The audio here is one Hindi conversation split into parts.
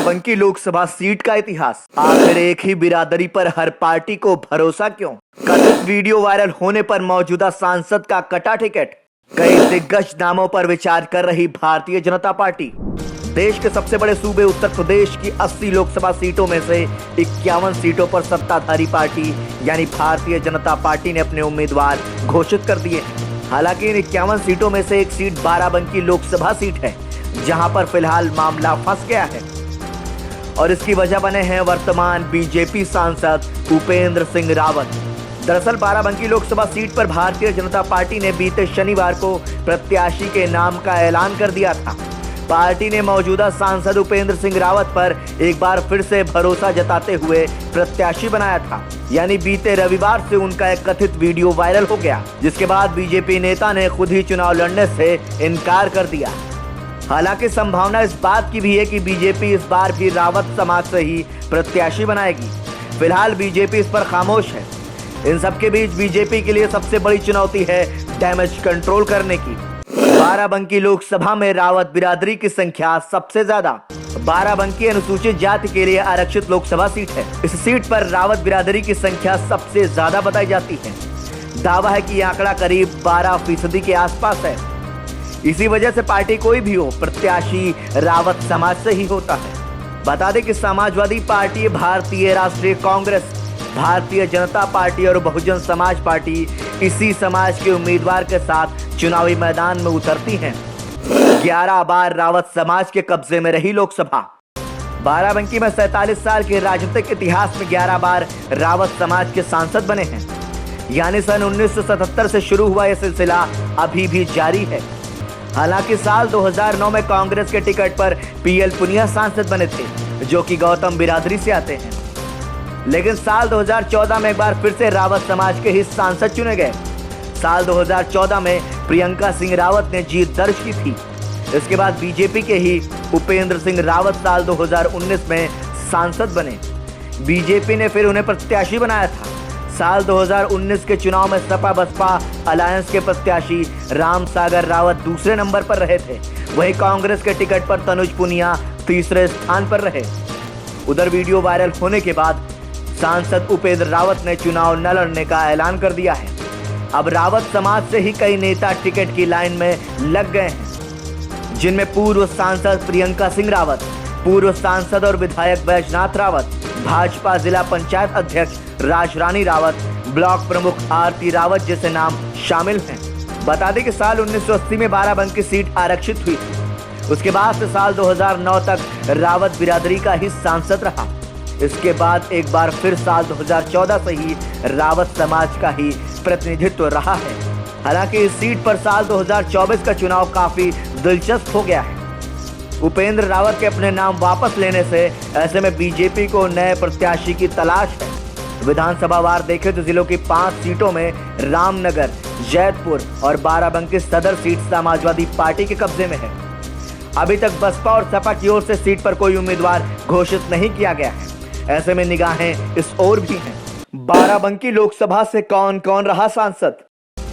बाराबंकी लोकसभा सीट का इतिहास। आखिर एक ही बिरादरी पर हर पार्टी को भरोसा क्यों? कथित वीडियो वायरल होने पर मौजूदा सांसद का कटा टिकट। कई दिग्गज नामों पर विचार कर रही भारतीय जनता पार्टी। देश के सबसे बड़े सूबे उत्तर प्रदेश की 80 लोकसभा सीटों में से 51 सीटों पर सत्ताधारी पार्टी यानी भारतीय जनता पार्टी ने अपने उम्मीदवार घोषित कर दिए हैं। हालांकि इन 51 सीटों में से एक सीट बाराबंकी लोकसभा सीट है, जहां पर फिलहाल मामला फंस गया है और इसकी वजह बने हैं वर्तमान बीजेपी सांसद उपेंद्र सिंह रावत। दरअसल बाराबंकी लोकसभा सीट पर भारतीय जनता पार्टी ने बीते शनिवार को प्रत्याशी के नाम का ऐलान कर दिया था। पार्टी ने मौजूदा सांसद उपेंद्र सिंह रावत पर एक बार फिर से भरोसा जताते हुए प्रत्याशी बनाया था, यानी बीते रविवार से उनका एक कथित वीडियो वायरल हो गया, जिसके बाद बीजेपी नेता ने खुद ही चुनाव लड़ने से इनकार कर दिया। हालांकि संभावना इस बात की भी है कि बीजेपी इस बार भी रावत समाज से ही प्रत्याशी बनाएगी। फिलहाल बीजेपी इस पर खामोश है। इन सबके बीच बीजेपी के लिए सबसे बड़ी चुनौती है डैमेज कंट्रोल करने की। बाराबंकी लोकसभा में रावत बिरादरी की संख्या सबसे ज्यादा। बाराबंकी अनुसूचित जाति के लिए आरक्षित लोकसभा सीट है। इस सीट पर रावत बिरादरी की संख्या सबसे ज्यादा बताई जाती है। दावा है कि यह आंकड़ा करीब 12% के आसपास है। इसी वजह से पार्टी कोई भी हो, प्रत्याशी रावत समाज से ही होता है। बता दें कि समाजवादी पार्टी, भारतीय राष्ट्रीय कांग्रेस, भारतीय जनता पार्टी और बहुजन समाज पार्टी इसी समाज के उम्मीदवार के साथ चुनावी मैदान में उतरती हैं। 11 बार रावत समाज के कब्जे में रही लोकसभा। बाराबंकी में 47 साल के राजनीतिक इतिहास में 11 बार रावत समाज के सांसद बने हैं, यानी सन 1977 से शुरू हुआ यह सिलसिला अभी भी जारी है। हालांकि साल 2009 में कांग्रेस के टिकट पर पीएल पुनिया सांसद बने थे, जो कि गौतम बिरादरी से आते हैं। लेकिन साल 2014 में एक बार फिर से रावत समाज के ही सांसद चुने गए। साल 2014 में प्रियंका सिंह रावत ने जीत दर्ज की थी। इसके बाद बीजेपी के ही उपेंद्र सिंह रावत साल 2019 में सांसद बने। बीजेपी ने फिर उन्हें प्रत्याशी बनाया था। साल 2019 के चुनाव में सपा बसपा अलायंस के प्रत्याशी राम सागर रावत दूसरे नंबर पर रहे थे। वहीं कांग्रेस के टिकट पर तनुज पुनिया तीसरे स्थान पर रहे। उधर वीडियो वायरल होने के बाद सांसद उपेंद्र रावत ने चुनाव न लड़ने का ऐलान कर दिया है। अब रावत समाज से ही कई नेता टिकट की लाइन में लग गए हैं, जिनमें पूर्व सांसद प्रियंका सिंह रावत, पूर्व सांसद और विधायक बैजनाथ रावत, भाजपा जिला पंचायत अध्यक्ष राजरानी रावत, ब्लॉक प्रमुख आरती रावत जैसे नाम शामिल हैं। बता दें कि साल 1980 में बाराबंकी सीट आरक्षित हुई थी। उसके बाद से साल 2009 तक रावत बिरादरी का ही सांसद रहा। इसके बाद एक बार फिर साल 2014 से ही रावत समाज का ही प्रतिनिधित्व रहा है। हालांकि इस सीट पर साल 2024 का चुनाव काफी दिलचस्प हो गया है। उपेंद्र रावत के अपने नाम वापस लेने से ऐसे में बीजेपी को नए प्रत्याशी की तलाश है। विधानसभा वार देखें तो जिलों की 5 सीटों में रामनगर, जैतपुर और बाराबंकी सदर सीट समाजवादी पार्टी के कब्जे में है। अभी तक बसपा और सपा की ओर से सीट पर कोई उम्मीदवार घोषित नहीं किया गया है। ऐसे में निगाहें इस ओर भी हैं। बाराबंकी लोकसभा से कौन कौन रहा सांसद?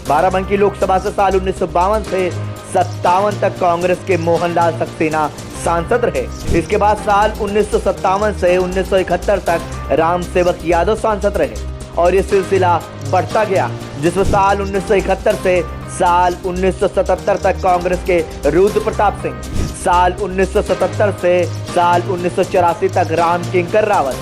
बाराबंकी लोकसभा से साल 1952 से 57 तक कांग्रेस के मोहनलाल सक्सेना सांसद रहे। इसके बाद साल 1957 से 1971 तक राम सेवक यादव सांसद रहे और ये सिलसिला बढ़ता गया, जिसमें साल 1971 से साल 1977 तक कांग्रेस के रुद्र प्रताप सिंह, साल 1977 से साल 1984 तक राम किंकर रावत,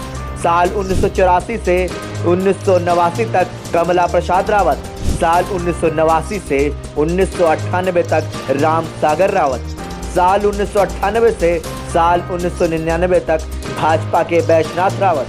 साल 1984 से 1989 तक कमला प्रसाद रावत, साल 1989 से 1998 तक राम सागर रावत, साल 1998 से साल 1999 तक भाजपा के बैजनाथ रावत,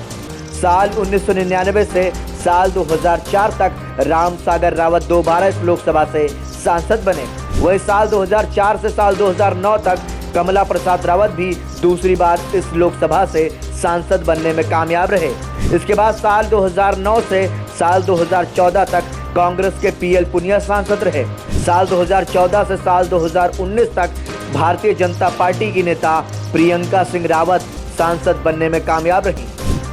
साल 1999 से साल 2004 तक राम सागर रावत दोबारा इस लोकसभा से सांसद बने। वही साल 2004 से साल 2009 तक कमला प्रसाद रावत भी दूसरी बार इस लोकसभा से सांसद बनने में कामयाब रहे। इसके बाद साल 2009 से साल 2014 तक कांग्रेस के पीएल पुनिया सांसद रहे। साल 2014 से साल 2019 तक भारतीय जनता पार्टी की नेता प्रियंका सिंह रावत सांसद बनने में कामयाब रही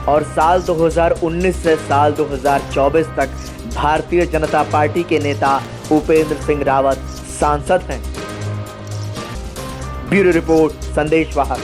और साल 2019 से साल 2024 तक भारतीय जनता पार्टी के नेता उपेंद्र सिंह रावत सांसद हैं। ब्यूरो रिपोर्ट, संदेश वाहक।